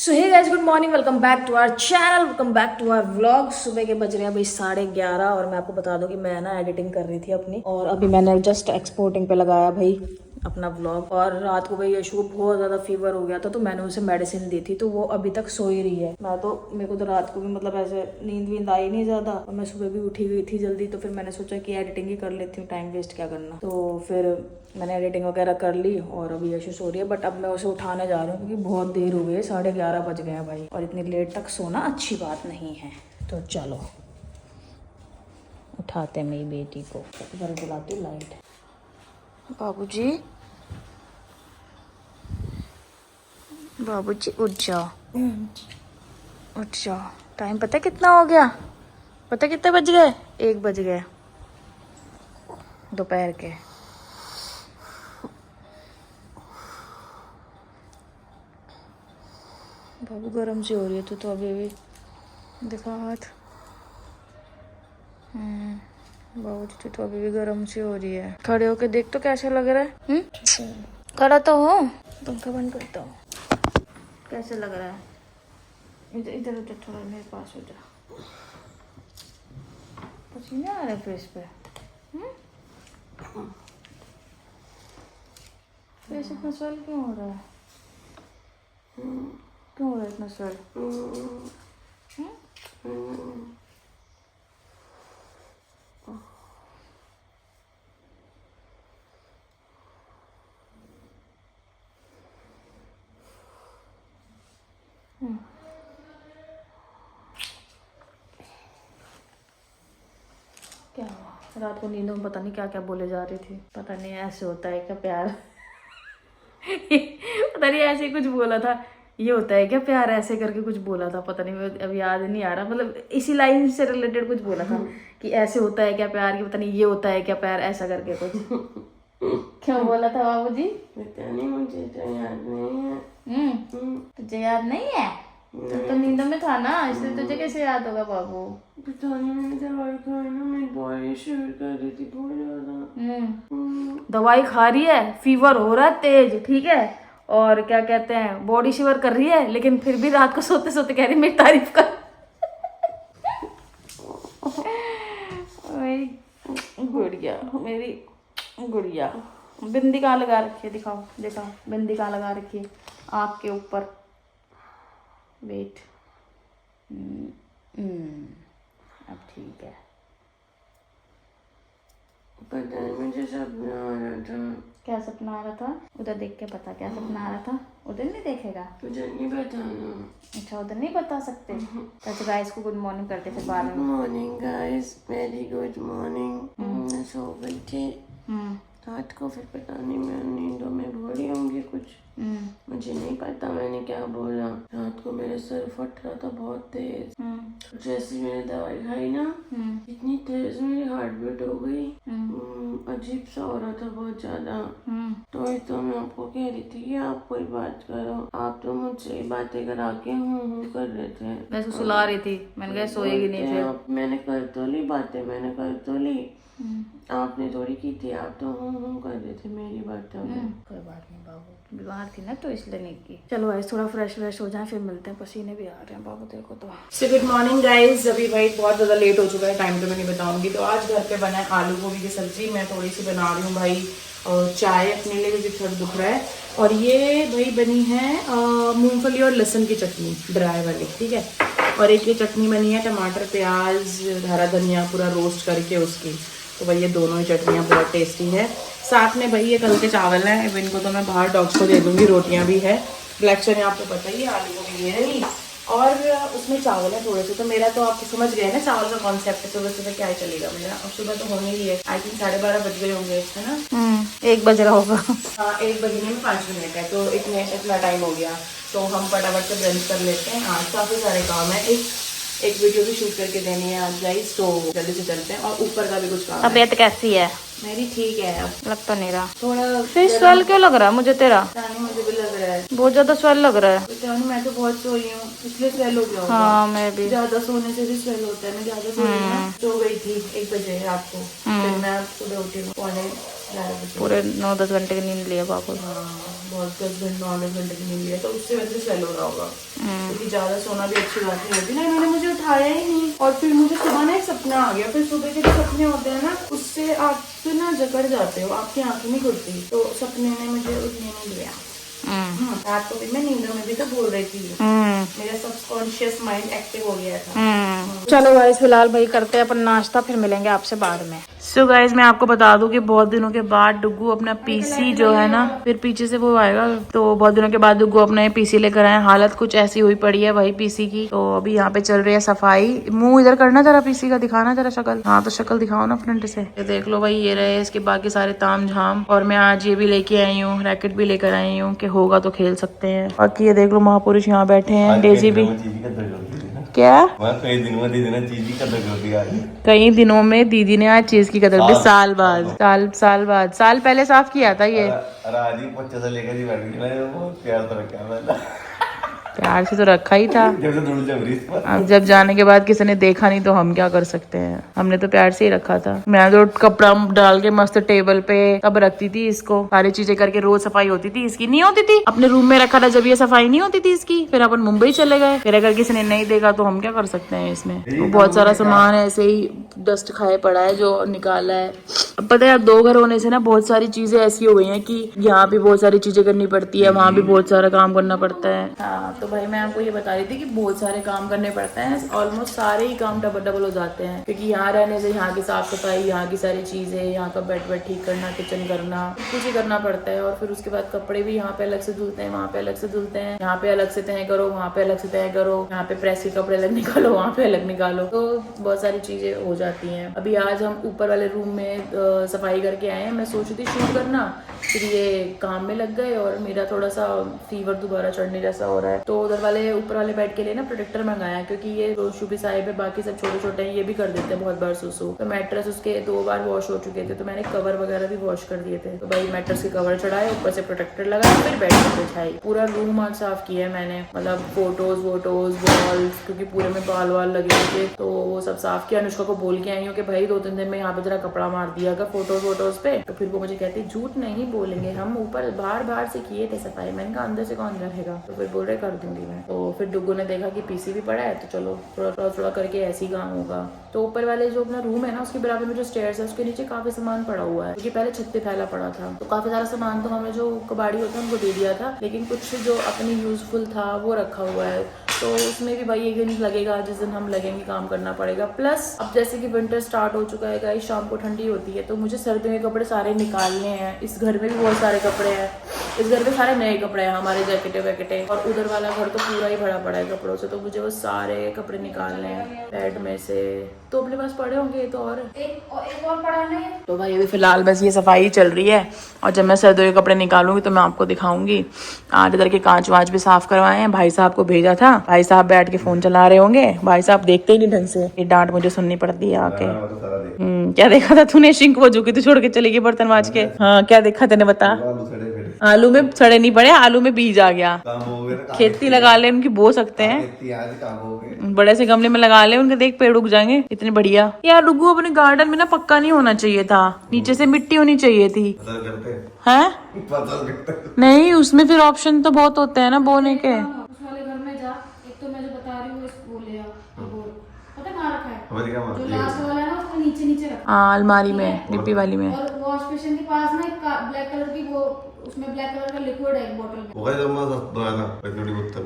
So hey guys, good morning, welcome back to our channel, welcome back to our vlog. सुबह के बज रहे हैं भाई 11:30 और मैं आपको बता दूं कि मैं ना एडिटिंग कर रही थी अपनी, और अभी मैंने जस्ट एक्सपोर्टिंग पे लगाया भाई अपना व्लॉग। और रात को भाई यशु को बहुत ज़्यादा फीवर हो गया था, तो मैंने उसे मेडिसिन दी थी, तो वो अभी तक सो ही रही है। मेरे को तो रात को भी मतलब ऐसे नींद वींद आई नहीं ज़्यादा, और मैं सुबह भी उठी हुई थी जल्दी, तो फिर मैंने सोचा कि एडिटिंग ही कर लेती हूँ, टाइम वेस्ट क्या करना। तो फिर मैंने एडिटिंग वगैरह कर ली और अभी यशु सो रही है, बट अब मैं उसे उठाने जा रही हूँ क्योंकि बहुत देर हो गई है, 11:30 बज गए हैं भाई, और इतनी लेट तक सोना अच्छी बात नहीं है। तो चलो उठाते मेरी बेटी को, जरा जलाती हूँ लाइट। बाबूजी, बाबूजी उठ जाओ, उठ जाओ। टाइम पता कितना हो गया? पता कितने बज गए? 1 बज गए दोपहर के। बाबू गरम सी हो रही है तो अभी भी दिखा हाथ। बाबू जी तो अभी भी गरम सी हो रही है। खड़े होके देख तो कैसा लग रहा है। खड़ा तो हो, पंखा बंद करता हूँ। कैसे लग रहा है? इधर इधर उधर थोड़ा मेरे पास हो जा। पसीने आ रहे फेस पे। फेस इतना स्वेल क्यों हो रहा है? क्यों हो रहा है इतना स्वेल? क्या हुआ? रात को नींद में पता नहीं क्या क्या बोले जा रही थी। पता नहीं ऐसे होता है क्या प्यार? पता नहीं ऐसे कुछ बोला था, ये होता है क्या प्यार, ऐसे करके कुछ बोला था, पता नहीं, अभी याद नहीं आ रहा। मतलब इसी लाइन से रिलेटेड कुछ बोला था कि ऐसे होता है क्या प्यार, की पता नहीं ये होता है क्या प्यार, ऐसा करके कुछ। क्यों बोला था बाबूजी? पता नहीं, मुझे तो याद नहीं है। तुझे याद नहीं है? तो नींद में था ना, इसलिए तुझे कैसे याद होगा बाबू? पता नहीं, मैंने दवाई खाई ना, मेरी बॉडी शिवर कर रही थी बहुत ज्यादा। दवाई खा रही है, फीवर हो रहा है तेज, ठीक है, और क्या कहते हैं बॉडी शिवर कर रही है, लेकिन फिर भी रात को सोते सोते कह रही मेरी तारीफ कर। मेरी गुड़िया, मेरी गुड़िया। बिंदी कहाँ लगा रखी है? दिखाओ दिखाओ, बिंदी कहाँ लगा रखी है? आँख के ऊपर। वेट, अब ठीक है। पता नहीं, मुझे सपना आ रहा था। क्या सपना आ रहा था? उधर देख के बता क्या सपना आ रहा था। उधर नहीं देखेगा? तुझे नहीं बताना। अच्छा, उधर नहीं बता सकते। अच्छा गाइस को गुड मॉर्निंग करते फिर बाद गुड में। Morning guys, very good morning. मैं सो गई थी रात को, फिर पता नहीं मैं नींदों में बोली होंगी कुछ, मुझे नहीं पता मैंने क्या बोला। रात को मेरे सर फट रहा था बहुत तेज। जैसे मैंने दवाई खाई ना, इतनी तेज मेरी हार्ट बीट हो गई। अजीब सा हो रहा था बहुत ज्यादा। तो मैं आपको कह रही थी कि आप कोई बात करो, आप तो मुझसे बातें करा के हूँ कर रहे थे। मैं उसको सुला रही थी, मैंने कहा सोएगी नहीं फिर। मैंने कर तो ली बातें, मैंने कर तो ली, आपने थोड़ी की थी, आप तो हूँ कर रहे थे मेरी बातों में। कोई बात नहीं बाबू, बीमार थी ना तो इसलिए नहीं की। चलो गाइस थोड़ा फ्रेश हो जाए फिर मिलते हैं, पसीने भी आ रहे हैं बाबू देखो तो। सो गुड मॉर्निंग गाइज, अभी भाई बहुत ज़्यादा लेट हो चुका है, टाइम तो मैं नहीं बताऊंगी। तो आज घर पे बना है आलू गोभी की सब्जी, मैं थोड़ी सी बना रही हूँ भाई, और चाय अपने लिए क्योंकि थोड़ा दुख रहा है। और ये भाई बनी है मूंगफली और लहसुन की चटनी, ड्राई वाली, ठीक है। और एक ये चटनी बनी है टमाटर प्याज हरा धनिया पूरा रोस्ट करके उसकी। तो भाई ये दोनों ही चटनियाँ बहुत टेस्टी है। साथ में भाई ये कल के चावल हैं, अब इनको तो मैं बाहर डॉग्स को दे दूँगी। रोटियाँ भी है, ब्लैक चने आपको पता ही है, आलू गोभी ये रही, और उसमें चावल है थोड़े से। तो मेरा तो आपको समझ गए ना चावल का कॉन्सेप्ट है, सुबह सुबह क्या ही चलेगा मेरा। अब सुबह तो होने ही है, आई थिंक 12:30 बज गए होंगे, है ना? 1 बज रहा होगा। हाँ, 1 बजने में 5 मिनट है, तो इतना टाइम हो गया। तो हम फटाफट से ब्रंच कर लेते हैं। आज काफ़ी सारे काम है, एक वीडियो भी शूट करके देनी है आज गाइस, तो जल्दी से चलते हैं। और ऊपर का भी कुछ काम है। तबीयत कैसी है? मेरी ठीक है, अब लग तो नहीं रहा। थोड़ा फिर स्वेल क्यों लग रहा है मुझे तेरा? मुझे भी लग रहा है बहुत ज्यादा स्वेल लग रहा है। मैं तो बहुत सोई हूँ, इसलिए स्वेल हो गया होगा। हाँ मैं भी। ज्यादा सोने से भी स्वेल होता है। मैं ज्यादा सो गई थी 1 बजे रात को, फिर मैं सुबह उठी हूँ 11:15 बजे। पूरे 9-10 घंटे की नींद लिया बाबू। हाँ बहुत 10 घंटे 9 घंटे की नींद लिया तो उससे वजह से सेल हो रहा होगा, क्योंकि ज्यादा सोना भी अच्छी बात नहीं होती ना। इन्होंने मुझे उठाया ही नहीं और फिर मुझे सुबह ना एक सपना आ गया। फिर सुबह के जो सपने होते हैं ना उससे आप ना जकड़ जाते हो, आपकी आंखें नहीं खुलती, तो सपने ने मुझे उठने नहीं दिया। रात को भी मैं नींदों में भी तो बोल रही थी, मेरा सबकॉन्शियस माइंड एक्टिव हो गया था। चलो गाइस फिलहाल भाई करते हैं अपन नाश्ता, फिर मिलेंगे आपसे बाद में। सो गाइस मैं आपको बता दूं कि बहुत दिनों के बाद डुग्गू अपना पीसी जो है ना, फिर पीछे से वो आएगा, तो बहुत दिनों के बाद डुग्गू अपना ये पीसी लेकर आए। हालत कुछ ऐसी हुई पड़ी है भाई पीसी की, तो अभी यहाँ पे चल रही है सफाई। मुंह इधर करना जरा, पीसी का दिखाना जरा शक्ल। हाँ तो शक्ल दिखाओ ना फ्रंट से। ये देख लो भाई, ये रहे इसके बाकी सारे ताम झाम। और मैं आज ये भी लेके आई हूँ, रैकेट भी लेकर आई हूँ कि होगा तो खेल सकते हैं। बाकी ये देख लो महापुरुष यहाँ बैठे हैं, डेजी भी। क्या कई दिनों में दीदी ने आज चीज की कदर भी, साल बाद साल पहले साफ किया था ये। प्यार से तो रखा ही था। अब जब जाने के बाद किसी ने देखा नहीं तो हम क्या कर सकते हैं, हमने तो प्यार से ही रखा था। मैं तो कपड़ा डाल के मस्त टेबल पे कब रखती थी इसको, सारी चीजें करके रोज सफाई होती थी, इसकी नहीं होती थी। अपने रूम में रखा था जब ये सफाई नहीं होती थी इसकी, फिर अपन मुंबई चले गए, फिर अगर किसी ने नहीं देखा तो हम क्या कर सकते हैं इसमें। तो बहुत सारा सामान ऐसे ही डस्ट खाए पड़ा है जो निकाला है। अब पता है अब 2 घर होने से ना बहुत सारी चीजें ऐसी हो गई हैं कि यहाँ भी बहुत सारी चीजें करनी पड़ती है, वहाँ भी बहुत सारा काम करना पड़ता है। हाँ तो भाई मैं आपको ये बता रही थी कि बहुत सारे काम करने पड़ते हैं, ऑलमोस्ट सारे ही काम डबल हो जाते हैं, क्योंकि यहाँ रहने से यहाँ की साफ सफाई, यहाँ की सारी चीजें, यहाँ का बेड ठीक करना, किचन करना, कुछ ही करना पड़ता है। और फिर उसके बाद कपड़े भी यहाँ पे अलग से धुलते हैं, वहाँ पे अलग से धुलते हैं, यहाँ पे अलग से तय करो, वहाँ पे अलग से तय करो, यहाँ पे प्रेस के कपड़े अलग निकालो, वहाँ पे अलग निकालो, तो बहुत सारी चीजें हो जाती हैं। अभी आज हम ऊपर वाले रूम में सफाई करके आए हैं। मैं सोची थी शूट करना, फिर ये काम में लग गए और मेरा थोड़ा सा फीवर दोबारा चढ़ने जैसा हो रहा है, तो उधर वाले ऊपर वाले बेड के लिए ना प्रोटेक्टर मंगाया, क्योंकि ये जो शुभी साहिब है बाकी सब छोटे छोटे हैं, ये भी कर देते हैं बहुत बार सुसु। तो मैट्रेस उसके 2 बार वॉश हो चुके थे, तो मैंने कवर वगैरह भी वॉश कर दिए थे। तो भाई मैट्रेस के कवर चढ़ाए, ऊपर से प्रोटेक्टर लगाया, फिर बेड पर बिछाई। पूरा रूम आज साफ किया है मैंने, मतलब फोटोज वोटोज वॉल्स, क्योंकि पूरे में बाल वाल लगे हुए थे, तो वो सब साफ किया। अनुष्का को बोल के आई हूँ कि भाई 2-3 दिन में यहाँ पे जरा कपड़ा मार दिया अगर फोटोज वोटोज पे, तो फिर वो मुझे कहती झूठ नहीं बोलेंगे, हम ऊपर बाहर से किए थे सफाई। मैंने कहा अंदर से कौन रहेगा, तो फिर बोल रहे कर दूंगी मैं। तो फिर डुग्गू ने देखा कि पीसी भी पड़ा है, तो चलो थोड़ा करके ऐसे ही काम होगा। तो ऊपर वाले जो अपना रूम है ना, उसके बराबर में जो स्टेयर्स है उसके नीचे काफी सामान पड़ा हुआ है, क्योंकि पहले छत पे फैला पड़ा था। तो काफी सारा सामान तो हमें जो कबाड़ी होता है उनको दे दिया था, लेकिन कुछ जो अपनी यूजफुल था वो रखा हुआ है। तो उसमें भी भाई 1 दिन लगेगा, जिस दिन हम लगेंगे काम करना पड़ेगा। प्लस अब जैसे कि विंटर स्टार्ट हो चुका है गाइस, शाम को ठंडी होती है, तो मुझे सर्दियों के कपड़े सारे निकालने हैं। इस घर में भी बहुत सारे कपड़े हैं, इस घर पे सारे नए कपड़े हैं, हमारे जैकेटे वैकेटे, और उधर वाला घर तो पूरा ही भरा पड़ा है कपड़ों से, तो मुझे वो सारे कपड़े निकालने हैं बेड में से। तो अपने पास पड़े होंगे तो और एक और पड़ा नहीं। तो भाई अभी फिलहाल बस ये सफाई चल रही है, और जब मैं सर्दियों के कपड़े निकालूंगी तो मैं आपको दिखाऊंगी। आज इधर के कांच वाँच भी साफ करवाए हैं, भाई साहब को भेजा था, भाई साहब बैठ के फोन चला रहे होंगे, भाई साहब देखते ही नहीं ढंग से, ये डांट मुझे सुननी पड़ती है आके। क्या देखा था तूने? शिंक वो झुकी, तू छोड़ के चली गई बर्तन मांज के। हाँ क्या देखा तेने बता? आलू में सड़े नहीं पड़े, आलू में बीज आ गया। खेती लगा ले उनकी, बो सकते हैं, बड़े से गमले में लगा ले उनके, देख पेड़ उग जाएंगे इतने बढ़िया। यार डुग्गू अपने गार्डन में ना पक्का नहीं होना चाहिए था, नीचे से मिट्टी होनी चाहिए थी। हैं? नहीं उसमें फिर ऑप्शन तो बहुत होते हैं ना बोने के। उस वाले घर में जा, एक तो मैं जो बता रही हूँ वो ले आ, पता कहाँ रखा है? जो लास्ट वाला है ना उसको नीचे रखा। हाँ अलमारी में, डिब्बी वाली में। और वॉश बेसिन के पास ना एक ब्लैक कलर की वो, उसमें ब्लैक कलर का लिक्विड है एक बोतल में,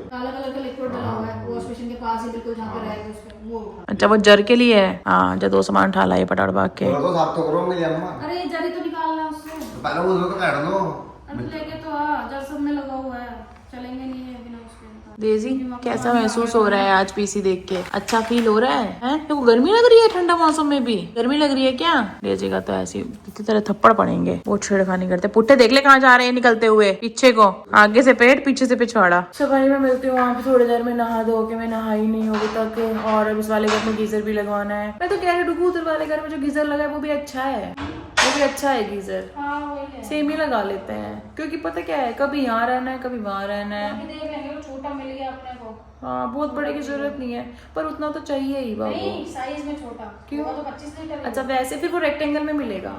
काला कलर का लिक्विड डाला हुआ है वॉश बेसिन के पास ही, बिल्कुल जहाँ पे रहेगा उसके वो। अच्छा वो जर के लिए है। हाँ जब 2 सामान उठा लाए पटाड़ भाग के। अरे ये जरी तो निकालना उससे, अरे लेके तो आ, जर सब में लगा हुआ है, चलेंगे नहीं है बिना उसके। डेजी कैसा महसूस हो रहा है आज पीसी देख के? अच्छा फील हो रहा है? हैं? तो गर्मी लग रही है, ठंडा मौसम में भी गर्मी लग रही है क्या? डेजी का तो ऐसी कितनी तरह थप्पड़ पड़ेंगे, वो छेड़खानी करते। पुट्टे देख ले कहाँ जा रहे हैं निकलते हुए, पीछे को, आगे से पेट पीछे से पिछवाड़ा। सब भाई मैं मिलती हूँ वहाँ पे थोड़ी देर में, नहा धो के मैं नहाई नहीं होगी तक, और अब इस वाले घर में गीजर भी लगवाना है। मैं तो कह रही हूँ उधर वाले घर में जो गीजर लगा है वो भी अच्छा है, वो भी अच्छा है गीजर, सेम ही लगा लेते हैं, क्योंकि पता क्या है कभी यहाँ रहना है कभी वहाँ रहना है। देख लेंगे, छोटा मिल गया अपने को। हाँ बहुत बड़े की जरूरत नहीं है, पर उतना तो चाहिए ही बाबू। नहीं साइज में छोटा, क्यों? तो 25 लीटर। अच्छा वैसे फिर वो रेक्टेंगल में मिलेगा,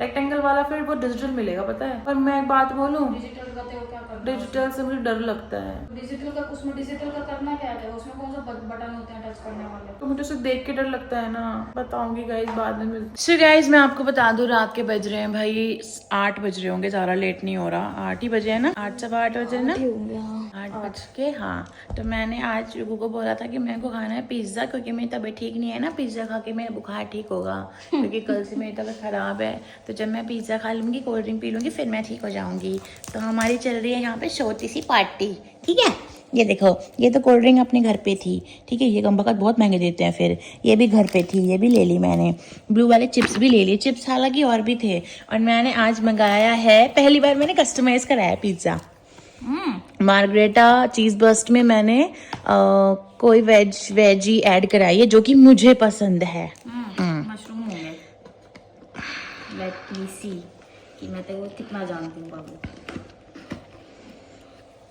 रेक्टेंगल वाला फिर वो डिजिटल मिलेगा, पता है। पर मैं एक बात बोलूं, डिजिटल करते हो क्या करना? डिजिटल से मुझे डर लगता है। डिजिटल का, उसमें डिजिटल का करना क्या है? उसमें कौन सा बटन होते हैं टच करने वाले? तो मुझे उसे देख के डर लगता है ना। बताऊंगी गाइज बाद में। सो गाइज मैं आपको बता दूं, रात के बज रहे हैं भाई 8 बज रहे होंगे, ज़्यादा लेट नहीं हो रहा। 8 ही बजे है ना, 8 सवा 8 बजे ना, 8 बज के। हाँ, तो मैंने आज रुगू को बोला था कि मेरे को खाना है पिज्ज़ा, क्योंकि मेरी तबीयत ठीक नहीं है ना, पिज्ज़ा खा के मेरा बुखार ठीक होगा, क्योंकि कल से मेरी तबीयत ख़राब है। तो जब मैं पिज्ज़ा खा लूँगी, कोल्ड ड्रिंक पी लूँगी, फिर मैं ठीक हो जाऊँगी। तो हमारी चल रही है यहाँ पे छोटी सी पार्टी, ठीक है। ये देखो, ये तो कोल्ड ड्रिंक अपने घर पे थी, ठीक है। ये कम्बकत बहुत महंगे देते हैं, फिर ये भी घर पे थी, ये भी ले ली मैंने। ब्लू वाले चिप्स भी ले लिए, चिप्स हालांकि और भी थे। और मैंने आज मंगाया है, पहली बार मैंने कस्टमाइज कराया पिज्ज़ा। मार्गरेटा चीज़ बर्स्ट में मैंने कोई वेजी ऐड कराई है, जो कि मुझे पसंद है। मशरूम होंगे। लेट मी सी कि मैं तेरे को कितना जानती हूँ बाबू।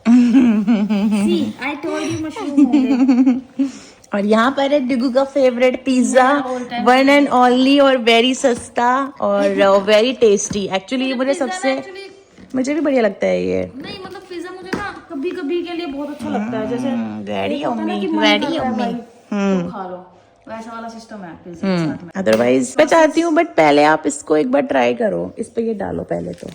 सी आई टोल्ड यू मशरूम होंगे। और यहाँ पर है डिगू का favourite pizza, one and only, और वेरी सस्ता और वेरी टेस्टी। एक्चुअली मुझे भी बढ़िया लगता है ये। नहीं मतलब पिज्जा मुझे ना कभी कभी के लिए बहुत अच्छा लगता है, जैसे वेरी यम्मी, वेरी यम्मी। तो खा लो, वैसा वाला सिस्टम है पिज्जा के साथ में। अदरवाइज मैं चाहती हूँ, बट पहले आप इसको एक बार ट्राई करो। इस पे ये डालो पहले तो,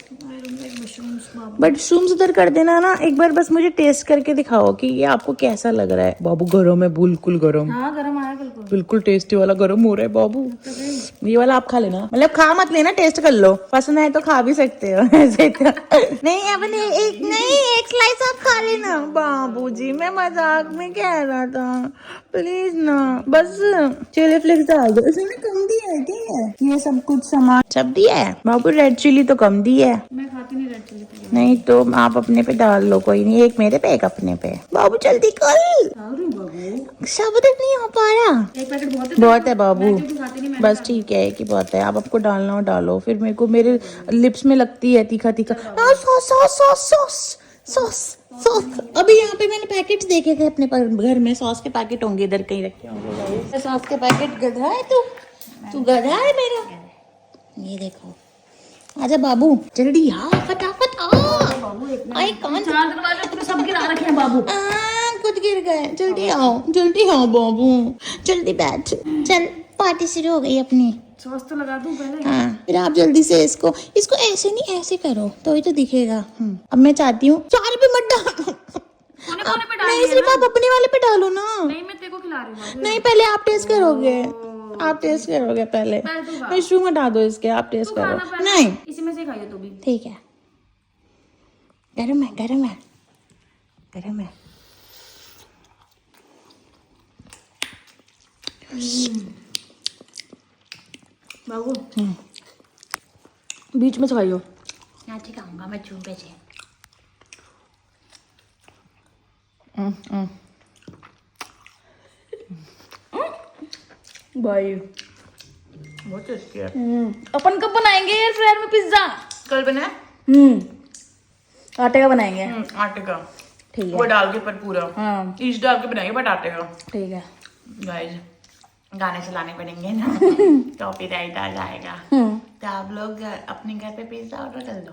बट मशरूम्स उधर कर देना ना एक बार, बस मुझे टेस्ट करके दिखाओ कि ये आपको कैसा लग रहा है। बाबू गरम है, बिल्कुल गरम। हाँ गरम आया बिल्कुल, बिल्कुल टेस्टी वाला गरम हो रहा है बाबू। ये वाला आप खा लेना, मतलब खा मत लेना, टेस्ट कर लो, पसंद है तो खा भी सकते हो ऐसे तो। नहीं अपने एक स्लाइस आप खा लेना बाबू जी, मैं मजाक में कह रहा था, प्लीज ना। बस चिली फ्लेक्स डाल दो, इसमें कम दिया है क्या? ये सब कुछ सामान सब दिया है बाबू, रेड चिली तो कम दी है। मैं खाती नहीं रेड चिली। नहीं तो आप अपने पे डाल लो, कोई नहीं, एक मेरे पे एक अपने पे। बाबू जल्दी कर, सब तक नहीं हो पा रहा। एक पैकेट बहुत है बाबू, खाती नहीं मैं। बस ठीक है कि बहुत है। आप आपको डालना हो डालो, फिर मेरे को मेरे लिप्स में लगती है तीखा तीखा। Sauce sauce sauce sauce sauce sauce. अभी यहाँ पे मैंने पैकेट्स देखे थे अपने घर में, सॉस के पैकेट होंगे इधर कहीं रखे होंगे। सॉस के पैकेट गधा है तू गधा है मेरा। ये देखो, आजा बाबू जल्दी आ, फटाफट आ। आई कांट, चार दरवाजे पूरे सब गिरा रखे हैं बाबू। खुद गिर गए। जल्दी आओ बाबू, जल्दी बैठ, चल पार्टी शुरू हो गई अपनी। सॉस तो लगा दूं पहले। हाँ, फिर आप जल्दी से इसको ऐसे नहीं, ऐसे करो तो ही तो दिखेगा। अब मैं चाहती हूँ सारे पे मत डाल, कोने पे डाल। नहीं सिर्फ आप अपने वाले पे डालो ना। नहीं मैं तेरे को खिला रही हूँ बाबू। नहीं पहले आप टेस्ट करोगे, पहले मशरूम हटा दो इसके, आप टेस्ट करो। नहीं इसी में से खाइए तो भी ठीक है। गरम है बाबू। बीच में खाइयो। यहाँ ठीक आऊंगा मैं चूम पे से। भाई बहुत टेस्टी है। अपन कब बनाएंगे एयर फ्रायर में पिज्जा? कल बनाए, आटे का बनाएंगे। आटे का, ठीक है। वो डाल के पर पूरा हाँ ईस्ट डाल के बनाएंगे, बट आटे का। ठीक है। गाइस गाने चलाने पड़ेंगे ना, कॉपीराइट आ जाएगा। तो आप लोग अपने घर पे पिज्जा ऑर्डर कर दो।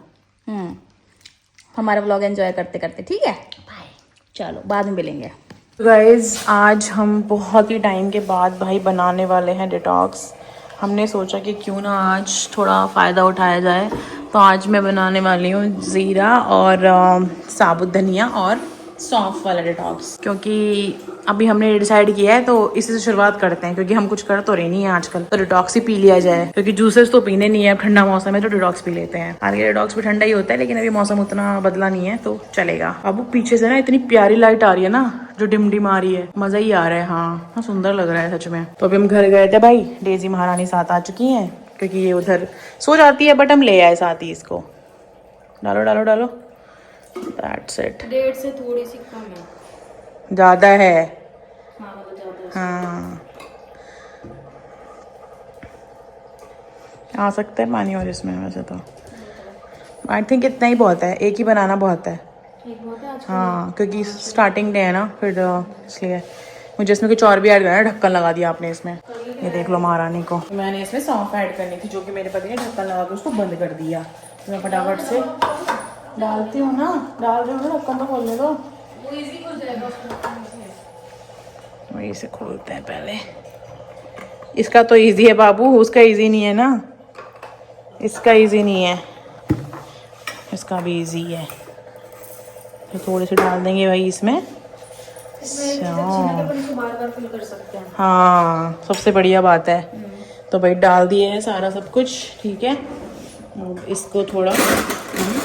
हमारा व्लॉग एंजॉय करते करते, ठीक है। बाय। चलो बाद में मिलेंगे। गाइज आज हम बहुत ही टाइम के बाद भाई बनाने वाले हैं डिटॉक्स। हमने सोचा कि क्यों ना आज थोड़ा फ़ायदा उठाया जाए, तो आज मैं बनाने वाली हूँ ज़ीरा और साबुत धनिया और सौंफ वाला डिटॉक्स। क्योंकि अभी हमने डिसाइड किया है तो इसी से शुरुआत करते हैं, क्योंकि हम कुछ कर तो रही नहीं है आजकल, तो डिटॉक्स ही पी लिया जाए। क्योंकि जूसेस तो पीने नहीं है, अब ठंडा मौसम है तो डिटॉक्स पी लेते हैं। हालांकि डिटॉक्स भी ठंडा ही होता है, लेकिन अभी मौसम उतना बदला नहीं है तो चलेगा। अब पीछे से ना इतनी प्यारी लाइट आ रही है ना, जो डिम आ रही है, मजा ही आ रहा है। हाँ सुंदर लग रहा है सच में। तो अभी हम घर गए थे भाई, डेजी महारानी साथ आ चुकी है, क्योंकि ये उधर सो जाती है, बट हम ले आए साथ ही इसको। डालो दैट्स इट। 1.5 से थोड़ी सी कम है, ज्यादा है। हाँ मतलब ज्यादा। हाँ आ सकता है पानी और इसमें, वैसे तो आई थिंक इतना ही बहुत है, एक ही बनाना बहुत है। ठीक बहुत है आज। हाँ क्योंकि स्टार्टिंग डे है ना, फिर इसलिए मुझे इसमें कुछ और भी ऐड करना है। ढक्कन लगा दिया आपने इसमें, ये देख लो महारानी को। मैंने इसमें सौंफ ऐड करनी थी जो कि मेरे पति ने ढक्कन लगा के उसको बंद कर दिया। तो मैं फटाफट से डालती हूँ ना, डाल रही हूँ ना, ढक्कन तो खोलने दो। वो इजी खुल जाएगा। वही से खोलते हैं पहले। इसका तो इजी है बाबू, उसका इजी नहीं है ना, इसका इजी नहीं है, इसका भी इजी है। तो थोड़े से डाल देंगे भाई इसमें। बार-बार फिल कर सकते हैं। हाँ सबसे बढ़िया बात है। तो भाई डाल दिए हैं सारा सब कुछ, ठीक है। अब इसको थोड़ा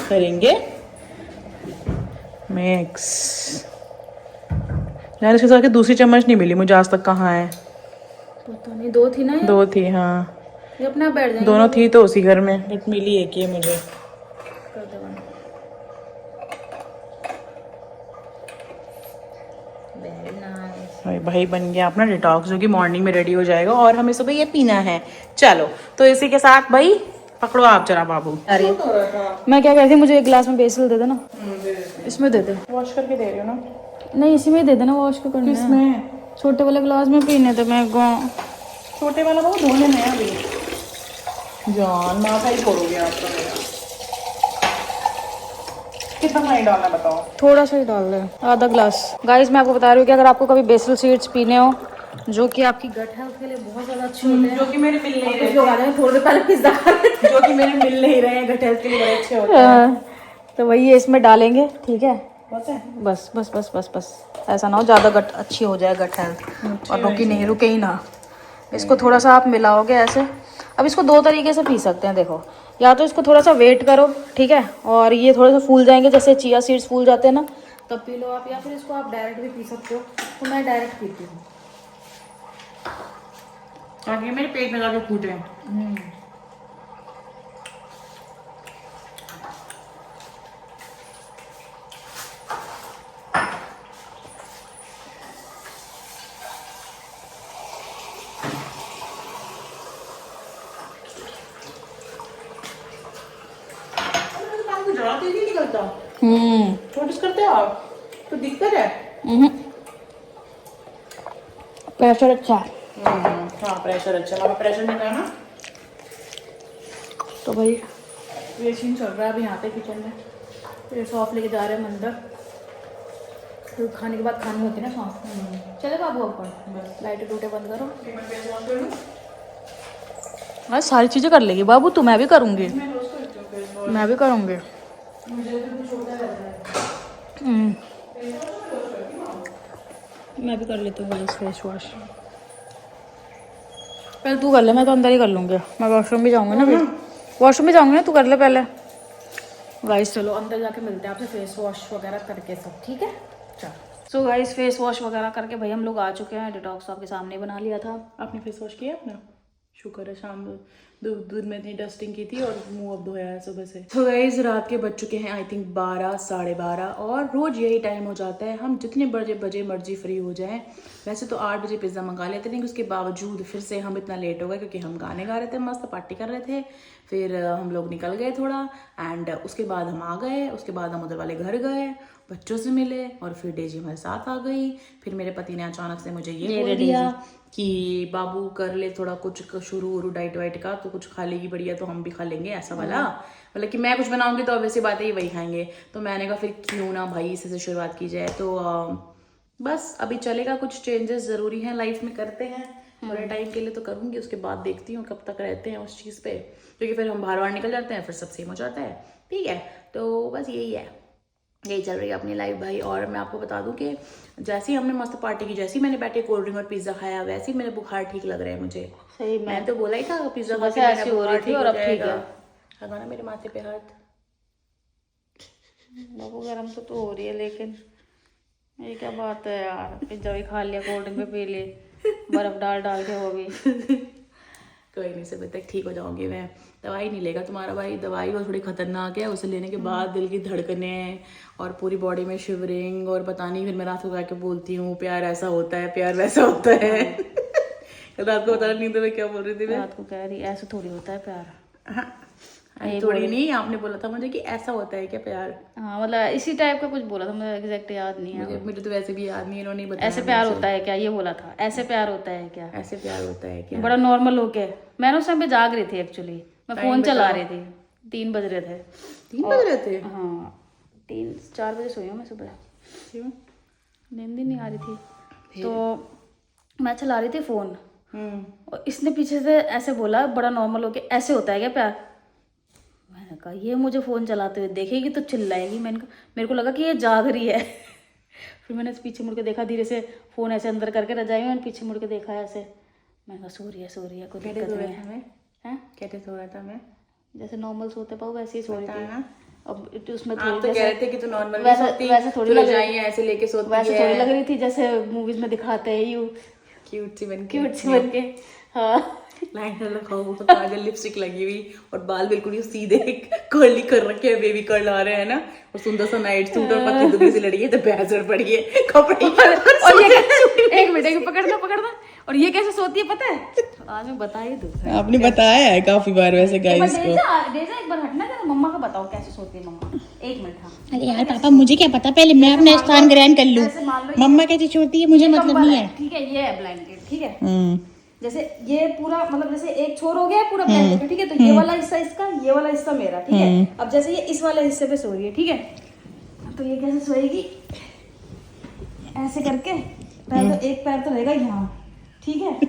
करेंगे मिक्स। यार इसके साथ के दूसरी चम्मच नहीं मिली मुझे आज तक, कहाँ है? पता नहीं, 2 थी ना ये? 2 थी हाँ, ये अपना बैठ जाएंगे। दोनों थी तो उसी घर में, बट मिली एक ही मुझे। कर दो बंद। Very nice। भाई बन गया अपना डिटॉक्स, जो कि मॉर्निंग में रेडी हो जाएगा और हमें सुबह ये पीना है। चलो तो इसी के साथ भाई पकड़ो आप जरा बाबू। अरे मैं क्या कहती हूँ, मुझे एक गिलास में बेसल दे देना, इसमें दे दे। वॉश करके दे रही हो ना? नहीं इसी में दे देना, वॉश क्यों करना है? इसमें छोटे वाले गिलास में पीने थे मैं को। छोटे वाला वो धोने में अभी जान माथा ही फोड़ोगे आप तो मेरा। कितना पानी डालना बताओ? थोड़ा सा ही डाल दे, आधा गिलास। गाइस मैं आपको बता रही हूँ कि अगर आपको कभी बेसल सीड्स पीने हो जो कि आपकी गट हेल्थ के लिए बहुत ज्यादा अच्छे होते हैं, जो कि मेरे मिल नहीं रहे, लोग आ रहे हैं थोड़ी देर पहले पिज्जा खा रहे थे जो कि मेरे मिल नहीं रहे हैं, गट हेल्थ के लिए बड़े अच्छे होते हैं। तो वही ये इसमें डालेंगे, ठीक है। पता है बस बस बस बस बस, ऐसा ना हो ज़्यादा गट अच्छी हो जाए गट हेल्थ और रुकी नहीं, रुके ही ना। इसको थोड़ा सा आप मिलाओगे ऐसे। अब इसको 2 तरीके से पी सकते हैं, देखो। या तो इसको थोड़ा सा वेट करो, ठीक है, और ये थोड़ा सा फूल जाएंगे जैसे चिया सीड्स फूल जाते हैं ना, तब पी लो आप। या फिर इसको आप डायरेक्ट भी पी सकते हो, तो मैं डायरेक्ट पीती हूँ ताकि मेरे पेट में जाके फूटे। नोटिस करते हो आप? तो दिक्कत है। प्रेशर अच्छा है। हाँ प्रेशर अच्छा, मेरा प्रेशर नहीं था ना। तो भाई ये सीन चल रहा है अभी यहाँ पे किचन में। फिर सौंफ लेके जा रहे हैं अंदर, फिर खाने के बाद खानी होती है ना सौंफ। चले बाबू ऊपर, लाइटें टूटे बंद करो। हाँ सारी चीज़ें कर लेगी बाबू, तो मैं भी करूँगी, मैं भी करूँगी। मैं भी कर लेती हूँ गाइस फेस वॉश। पहले तू कर ले, मैं तो अंदर ही कर लूँगी। मैं वॉशरूम भी जाऊँगी ना, फिर वॉशरूम भी जाऊँगी ना, तू कर ले पहले। गाइस चलो अंदर जाके मिलते हैं आपसे फेस वॉश वगैरह करके सब, ठीक है। चलो सो गाइस फेस वॉश वगैरह करके भाई हम लोग आ चुके हैं। डिटॉक्स आपके सामने बना लिया था। आपने फेस वॉश किया अपना? शुक्र है, शाम दूध में इतनी डस्टिंग की थी और मुंह अब धोया है सुबह से। तो गाइस रात के बज चुके हैं आई थिंक 12 साढ़े 12, और रोज यही टाइम हो जाता है, हम जितने बजे मर्जी फ्री हो जाएं। वैसे तो 8 बजे पिज्ज़ा मंगा लेते, लेकिन उसके बावजूद फिर से हम इतना लेट हो गए क्योंकि हम गाने गा रहे थे, मस्त पार्टी कर रहे थे। फिर हम लोग निकल गए थोड़ा, एंड उसके बाद हम आ गए। उसके बाद हम उधर वाले घर गए, बच्चों से मिले, और फिर डेजी हमारे साथ आ गई। फिर मेरे पति ने अचानक से मुझे ये बोल दिया कि बाबू कर ले थोड़ा कुछ शुरू डाइट वाइट का, तो कुछ खा लेगी बढ़िया तो हम भी खा लेंगे, ऐसा वाला। मतलब कि मैं कुछ बनाऊंगी तो ऑब्वियसली बात है वही खाएंगे। तो मैंने कहा फिर क्यों ना भाई इसी से शुरुआत की जाए। तो बस अभी चलेगा, कुछ चेंजेस ज़रूरी हैं लाइफ में, करते हैं थोड़े टाइम के लिए तो करूँगी, उसके बाद देखती हूँ कब तक रहते हैं उस चीज़ पे, क्योंकि फिर हम बाहर निकल जाते हैं, फिर सब सेम हो जाता है। ठीक है, तो बस यही है, यही चल रही है अपनी लाइफ भाई। और मैं आपको बता दूं कि जैसे ही हमने मस्त पार्टी की, जैसे ही मैंने बैठे कोल्ड ड्रिंक और पिज्ज़ा खाया, वैसे ही मेरा बुखार ठीक लग रहा है मुझे। सही मैं तो बोला ही था पिज्ज़ा खा के ऐसी हो रही थी और अब ठीक है। लगाना मेरे माथे पे हाथ। बाबू गरम तो हो रही है, लेकिन ये क्या बात है यार, पिज्जा भी खा लिया, कोल्ड ड्रिंक भी पी ली, बर्फ डाल के वो भी। कोई नहीं, सब तक ठीक हो जाऊंगी मैं। दवाई नहीं लेगा तुम्हारा भाई, दवाई वो थोड़ी खतरनाक है, उसे लेने के बाद दिल की धड़कनें और पूरी बॉडी में शिवरिंग, और पता नहीं फिर मैं रात को जाके बोलती हूँ प्यार ऐसा होता है, प्यार वैसा होता है। रात को पता नहीं तो मैं क्या बोल रही थी, मैं रात को कह रही ऐसा थोड़ी होता है प्यार। हाँ थोड़ी नहीं, आपने बोला था मुझे कि ऐसा होता है क्या प्यार। हाँ मतलब इसी टाइप का कुछ बोला था, मुझे एग्जैक्ट याद नहीं है। मुझे तो वैसे भी याद नहीं, इन्होंने बताया। ऐसे प्यार होता है क्या, ये बोला था, ऐसे प्यार होता है क्या, ऐसे प्यार होता है क्या। बड़ा नॉर्मल होके। मैंने उस टाइम पे जाग रही थी एक्चुअली, मैं फोन चला रही थी, 3 बज रहे थे। 3 बज रहे थे? हाँ 3-4 बजे सोई हूँ मैं सुबह, क्यों? नींद ही नहीं आ रही थी, तो मैं चला रही थी फोन, और इसने पीछे से ऐसे बोला बड़ा नॉर्मल होके, ऐसे होता है क्या प्यार। मैंने कहा ये मुझे फोन चलाते हुए देखेगी तो चिल्लाएगी। मेरे को लगा कि ये जाग रही है। फिर मैंने पीछे मुड़ के देखा, धीरे से फोन ऐसे अंदर करके रजाई में, मैंने पीछे मुड़ के देखा ऐसे, मैंने कहा सो रही है कोई दिक्कत नहीं है। हैं कैसे सो रहा था मैं? जैसे नॉर्मल सोते पाओ वैसे ही सो रही थी। ना अब उसमें आप तो कह रहे थे कि तू नॉर्मल वैसे थोड़ी लग रही, ऐसे लेके सोती वैसे है, थोड़ी लग रही थी जैसे मूवीज में दिखाते हैं, यू क्यूट सी बन के। हाँ लाइनर लगा हुआ, काजल, लिपस्टिक लगी हुई, और बाल बिल्कुल ही सीधे कर्ली कर रखे हैं, बेबी कर्ल आ रहे हैं ना, और सुंदर सा नाइट सूट और पतली दुबली सी लड़ी है, तो बेहतर पड़ी है कपड़े। और ये एक मिनट पकड़ना, और ये कैसे सोती है पता है, आज मैं बता ही दूँ। आपने बताया है काफी बार वैसे गाइस को। डेजा एक बार हटना, जरा मम्मा का बताओ कैसे सोती है मम्मा। एक मिनट। हाँ अरे यार पापा मुझे क्या पता, पहले मैं अपना स्थान ग्रहण कर लूं। ऐसे मान लो मम्मा कैसे छोड़ती है मुझे मतलब नहीं है। ठीक है, ये है ब्लैंकेट, ठीक है, जैसे ये पूरा मतलब जैसे एक छोर हो गया है पूरा ब्लैंकेट, ठीक है, तो ये वाला हिस्सा इसका, ये वाला हिस्सा मेरा, ठीक है। अब जैसे ये इस वाले हिस्से पे सो रही है, ठीक है, तो ये कैसे सोएगी, ऐसे करके, पैर तो एक पैर तो रहेगा यहाँ, ठीक है।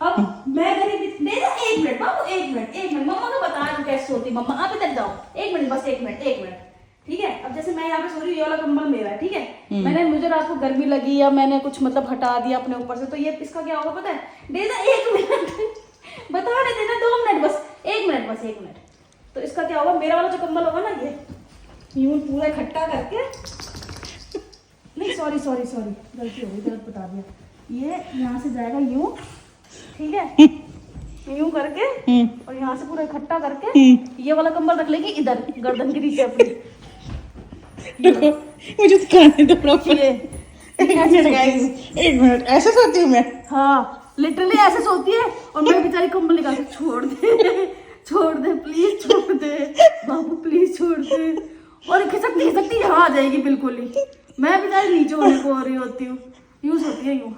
अब मैं गरीब, एक मिनट बाबू, एक मिनट मम्मा को बता रही कैसे सोती मम्मा, आप इधर जाओ, एक मिनट बस, एक मिनट, ठीक है। अब जैसे मैं यहाँ पे सो रही हूँ, ये वाला कंबल मेरा है, ठीक है, मैंने, मुझे रात को गर्मी लगी या मैंने कुछ मतलब हटा दिया अपने ऊपर से, तो ये इसका क्या होगा पता है डेजा, 1 मिनट बता रहे थे ना, 2 मिनट बस, 1 मिनट, तो इसका क्या होगा, मेरा वाला जो कंबल होगा ना, ये यूं पूरा इकट्ठा करके, नहीं सॉरी गलती हो गई, गलत बता दिया, ये यहाँ से जाएगा यूं, ठीक है, यूं करके, और यहाँ से पूरा इकट्ठा करके ये वाला कंबल रख लेगी इधर गर्दन के नीचे अपनी। मुझे दिखाने दो प्रॉपर। ये एक मिनट, ऐसे सोती हूँ मैं। हाँ लिटरली ऐसे सोती है, और मैं बेचारी कंबल निकाल के छोड़ दे प्लीज, छोड़ दे बाबू प्लीज, छोड़ दे, और खिसक नहीं सकती, यहाँ आ जाएगी बिल्कुल ही, मैं बेचारी नीचे होने को हो रही होती हूँ, यूं सोती है यूं।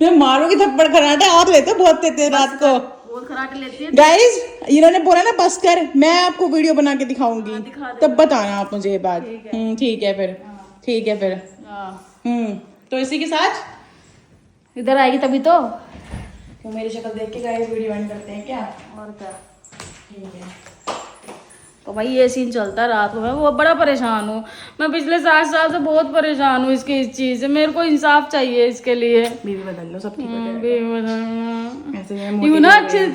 मैं मारूंगी थप्पड़, खराटे हाथ लेते बहुत देते रात को। बहुत खराटे लेती है गाइस इन्होंने बोला ना बस कर, मैं आपको वीडियो बना के दिखाऊंगी, तब बताना आप मुझे ये बात। ठीक है फिर, ठीक है फिर। तो इसी के साथ इधर आएगी तभी तो मेरी शक्ल देख के गाइस वीडियो एंड करते हैं क्या? और क्या। ठीक है, तो भाई ये सीन चलता है रात को, मैं वो बड़ा परेशान हूँ, मैं पिछले 7 साल से बहुत परेशान हूँ इसकी इस चीज से, मेरे को इंसाफ चाहिए इसके लिए। बीवी बदल लो, सब ठीक हो बीवी जाएगा। बदलना। ऐसे यूं ना अच्छे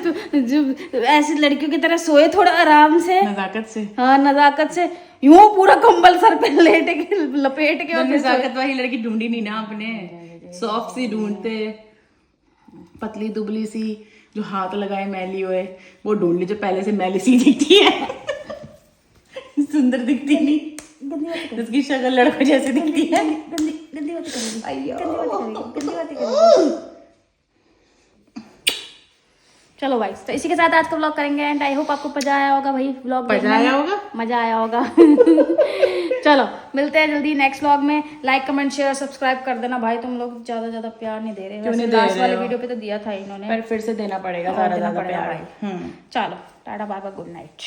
जो ऐसी लड़कियों की तरह सोए थोड़ा आराम से, नजाकत से। हाँ नजाकत से, यूं पूरा कंबल सर पे लेट के लपेट के, और नजाकत वाली लड़की ढूंढी नहीं ना आपने, सॉफ्ट सी ढूंढते, पतली दुबली सी, जो हाथ लगाए मैली हुए, वो ढूंढ ली जो पहले से मैली सी दिखती है, सुंदर दिखती नहीं, उसकी शक्ल लड़कों जैसी दिखती है। गंदी बातें करेगी। चलो भाई, तो इसी के साथ आज का व्लॉग करेंगे एंड आई होप आपको मजा आया होगा भाई, व्लॉग मजा आया होगा? मजा आया होगा। चलो मिलते हैं जल्दी नेक्स्ट व्लॉग में, लाइक कमेंट शेयर सब्सक्राइब कर देना भाई, तुम लोग ज्यादा प्यार नहीं दे रहे, वैसे लास्ट वाले वीडियो पे तो दिया था इन्होंने, पर फिर से देना पड़ेगा और सारा देना ज्यादा पड़ेगा प्यार। भाई। चलो tata bye bye, good night.